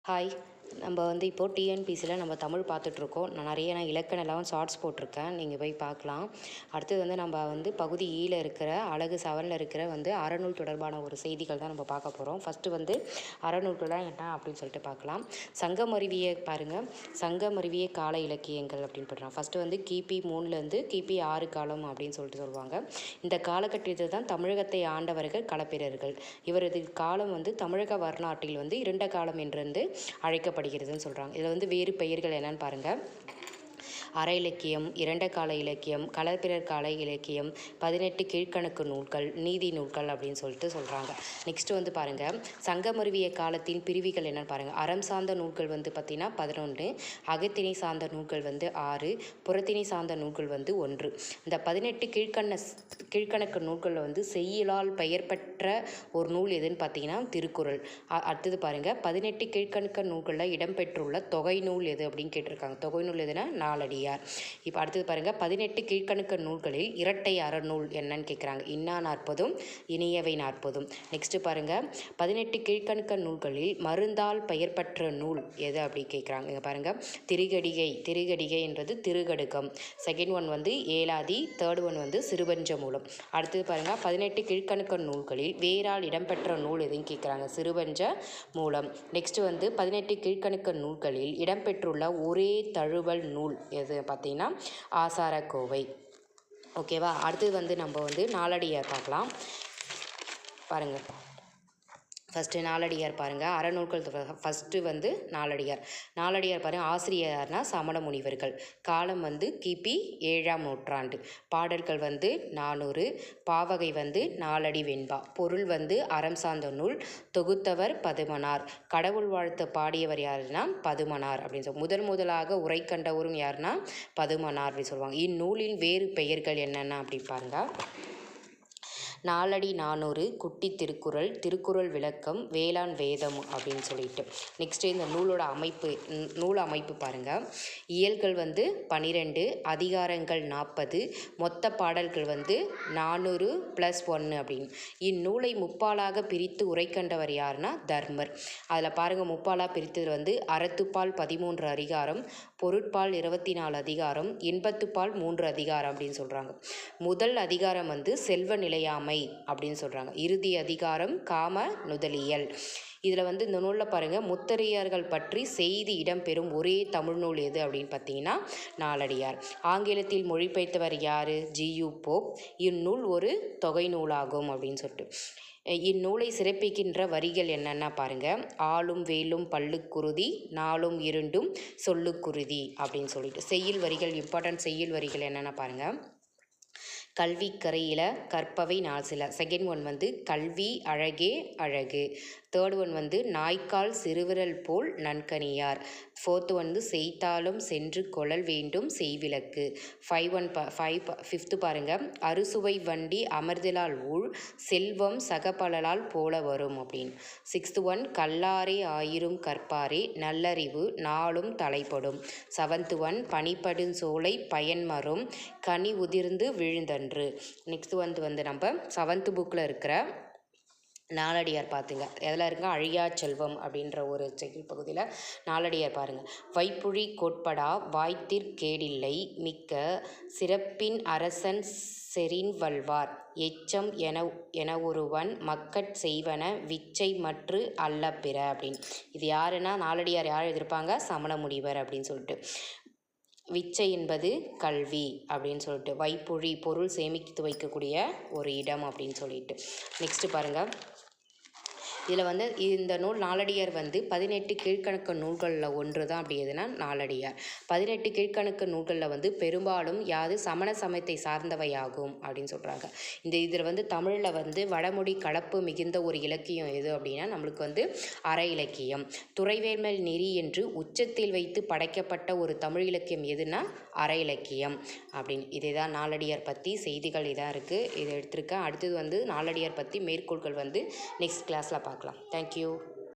Hi. நம்ம வந்து இப்போது டிஎன்பிசியில் நம்ம தமிழ் பார்த்துட்ருக்கோம். நான் இலக்கணம்லாம் ஷார்ட்ஸ் போட்டிருக்கேன், நீங்கள் போய் பார்க்கலாம். அடுத்தது வந்து நம்ம வந்து பகுதி ஈல இருக்கிற அழகு 7ல் இருக்கிற வந்து அறநூல் தொடர்பான ஒரு செய்திகள் தான் நம்ம பார்க்க போகிறோம். ஃபஸ்ட்டு வந்து அறநூல்கள்லாம் என்ன அப்படின்னு சொல்லிட்டு பார்க்கலாம். சங்கமருவிய பாருங்கள், சங்கமருவிய கால இலக்கியங்கள் அப்படின்னு போடுறாங்க. ஃபஸ்ட்டு வந்து கிபி 3லேருந்து கிபி 6 காலம் அப்படின்னு சொல்லிட்டு சொல்லுவாங்க. இந்த காலகட்டத்தில் தான் தமிழகத்தை ஆண்டவர்கள் களப்பிரர்கள். இவரது காலம் வந்து தமிழக வரலாற்றில் வந்து இருண்ட காலம் என்று அழைக்கப்படுகிறதுன்னு சொல்கிறாங்க. இதில் வந்து வேறு பெயர்கள் என்னன்னு பாருங்கள். அற இலக்கியம், இரண்ட கால இலக்கியம், களப்பிரர் கால இலக்கியம், 18 கீழ்கணக்கு நூல்கள், நீதி நூல்கள் அப்படின்னு சொல்லிட்டு சொல்கிறாங்க. நெக்ஸ்ட்டு வந்து பாருங்கள், சங்கமருவிய காலத்தின் பிரிவுகள் என்னன்னு பாருங்கள். அறம் சார்ந்த நூல்கள் வந்து பார்த்திங்கன்னா 11, அகத்திணை சார்ந்த நூல்கள் வந்து 6, புறத்திணை சார்ந்த நூல்கள் வந்து 1. இந்த 18 கீழ்கணக்கு நூல்களில் வந்து செய்யுளால் பெயர் பெற்ற ஒரு நூல் எதுன்னு பார்த்தீங்கன்னா திருக்குறள். அடுத்தது பாருங்கள், 18 கீழ்கணக்கு நூல்களில் இடம்பெற்றுள்ள தொகை நூல் எது அப்படின்னு கேட்டிருக்காங்க. தொகை நூல் எதுனா நாலடியார். இப்போ அடுத்தது பாருங்கள், 18 கீழ்கணக்கு நூல்களில் இரட்டை அறநூல் என்னன்னு கேட்குறாங்க. இன்னா 40, இனியவை 40. நெக்ஸ்ட்டு பாருங்கள், 18 கீழ்கணக்கு நூல்களில் மருந்தால் பெயர் பெற்ற நூல் எது அப்படி கேட்குறாங்க. இங்கே பாருங்கள், திருகடிகை என்றது திருகடுகம். செகண்ட் ஒன் வந்து ஏலாதி, தேர்ட் ஒன் வந்து சிறுபஞ்ச மூலம். அடுத்தது பாருங்கள், 18 கீழ்கணக்கு நூல்களில் வேறால் இடம்பெற்ற நூல் எதுன்னு கேட்குறாங்க. சிறுபஞ்ச மூலம். நெக்ஸ்ட்டு வந்து 18 கீழ்கணக்கு நூல்களில் இடம்பெற்றுள்ள ஒரே தழுவல் நூல் எது பார்த்தீங்கன்னா ஆசாரக்கோவை. ஓகேவா. அடுத்தது வந்து நம்ம வந்து நாலடியார் பார்க்கலாம். பாருங்கள், ஃபஸ்ட்டு நாலடியார் பாருங்கள். அறநூல்கள் ஃபஸ்ட்டு வந்து நாலடியார் பாருங்கள். ஆசிரியர்னா சமண முனிவர்கள். காலம் வந்து கிபி 7ஆம் நூற்றாண்டு. பாடல்கள் வந்து 400. பாவகை வந்து நாலடி வெண்பா. பொருள் வந்து அறம் சார்ந்த நூல். தொகுத்தவர் பதுமனார். கடவுள் வாழ்த்து பாடியவர் யாருன்னா பதுமனார் அப்படின்னு முதலாக உரை கண்டவரும் யாருன்னா பதுமனார் அப்படின்னு சொல்லுவாங்க. இந்நூலின் வேறு பெயர்கள் என்னென்ன அப்படின்னு பாருங்கள். நாலடி 400, குட்டி திருக்குறள், திருக்குறள் விளக்கம், வேளாண் வேதம் அப்படின்னு சொல்லிட்டு. நெக்ஸ்ட்டு இந்த நூல் அமைப்பு பாருங்கள். இயல்கள் வந்து 12, அதிகாரங்கள் 40, மொத்த பாடல்கள் வந்து 400 + 1 அப்படின்னு. இந்நூலை முப்பாலாக பிரித்து உரை கண்டவர் யாருன்னா தர்மர். அதில் பாருங்கள், முப்பாலாக பிரித்தது வந்து அறத்துப்பால் 13 அதிகாரம், பொருட்பால் 24 அதிகாரம், இன்பத்துப்பால் 3 அதிகாரம் அப்படின்னு சொல்கிறாங்க. முதல் அதிகாரம் வந்து செல்வ நிலையாமை அப்படின்னு சொல்கிறாங்க. இறுதி அதிகாரம் காம நுதலியல். இதில் வந்து இந்த நூலில் பாருங்கள், முத்தரையர்கள் பற்றி செய்தி இடம்பெறும் ஒரே தமிழ் நூல் எது அப்படின்னு பார்த்தீங்கன்னா நாலடியார். ஆங்கிலத்தில் மொழிபெயர்த்தவர் யார்? G U Pope. இந்நூல் ஒரு தொகை நூலாகும் அப்படின்னு சொல்லிட்டு. இந்நூலை சிறப்பிக்கின்ற வரிகள் என்னென்னா பாருங்கள். ஆளும் வேலும் பல்லுக்குருதி, நாளும் இருண்டும் சொல்லுக்குருதி அப்படின்னு சொல்லிட்டு. செய்யுள் வரிகள், இம்பார்ட்டன்ட் செய்யுள் வரிகள் என்னென்னா பாருங்கள். கல்வி கரையில கற்பவை நாள் சில. செகண்ட் ஒன் வந்து கல்வி அழகே அழகு. தேர்ட் ஒன் வந்து நாய்க்கால் சிறுவிரல் போல் நன்கனியார். ஃபோர்த் வந்து செய்தாலும் சென்று கொள்ளல் வேண்டும் செய்விளக்கு. ஃபிஃப்த்து பாருங்கள், அறுசுவை வண்டி அமர்தலால் ஊழ் செல்வம் சகபலலால் போல வரும் அப்படின்னு. சிக்ஸ்த்து ஒன் கல்லாரே ஆயிரும் கற்பாரே நல்லறிவு நாளும் தலைப்படும். செவன்த்து ஒன் பனிப்படும் சோலை பயன்மரும் கனி உதிர்ந்து விழுந்தன்று. நெக்ஸ்ட் வந்து நம்ம 7th புக்கில் இருக்கிற நாலடியார் பார்த்துங்க. எதில் இருக்க அழியா செல்வம் அப்படின்ற ஒரு செய்யுள் பகுதியில் நாலடியார் பாருங்கள். வைப்புழி கோட்படா வாய்த்திற் கேடில்லை மிக்க சிறப்பின் அரசன் செறின் வல்வார் எச்சம் என ஒருவன் மக்கட் செய்வன விச்சை மற்று அல்ல பிற அப்படின்னு. இது யாருன்னா நாலடியார் யார் எழுதியிருப்பாங்க? சமண முனிவர் அப்படின்னு சொல்லிட்டு. விச்சை என்பது கல்வி அப்படின்னு சொல்லிட்டு. வைப்புழி பொருள் சேமித்து வைக்கக்கூடிய ஒரு இடம் அப்படின்னு சொல்லிட்டு. நெக்ஸ்ட்டு பாருங்கள், இதில் வந்து இந்த நூல் நாலடியார் வந்து 18 கீழ்கணக்கு நூல்களில் ஒன்று தான். அப்படி எதுனா நாலடியார் 18 கீழ்கணக்கு நூல்களில் வந்து பெரும்பாலும் யாது சமண சமயத்தை சார்ந்தவையாகும் அப்படின்னு சொல்கிறாங்க. இதில் வந்து தமிழில் வந்து வடமொழி கலப்பு மிகுந்த ஒரு இலக்கியம் எது அப்படின்னா நம்மளுக்கு வந்து அற இலக்கியம். துறைவேல்மல் நெறி என்று உச்சத்தில் வைத்து படைக்கப்பட்ட ஒரு தமிழ் இலக்கியம் எதுனா அற இலக்கியம் அப்படின்னு. இதே தான் நாலடியார் பற்றி செய்திகள் இதாக இருக்குது. இதை எடுத்திருக்கேன். அடுத்தது வந்து நாலடியார் பற்றி மேற்கோள்கள் வந்து நெக்ஸ்ட் கிளாஸில் பார்க்கலாம். Thank you.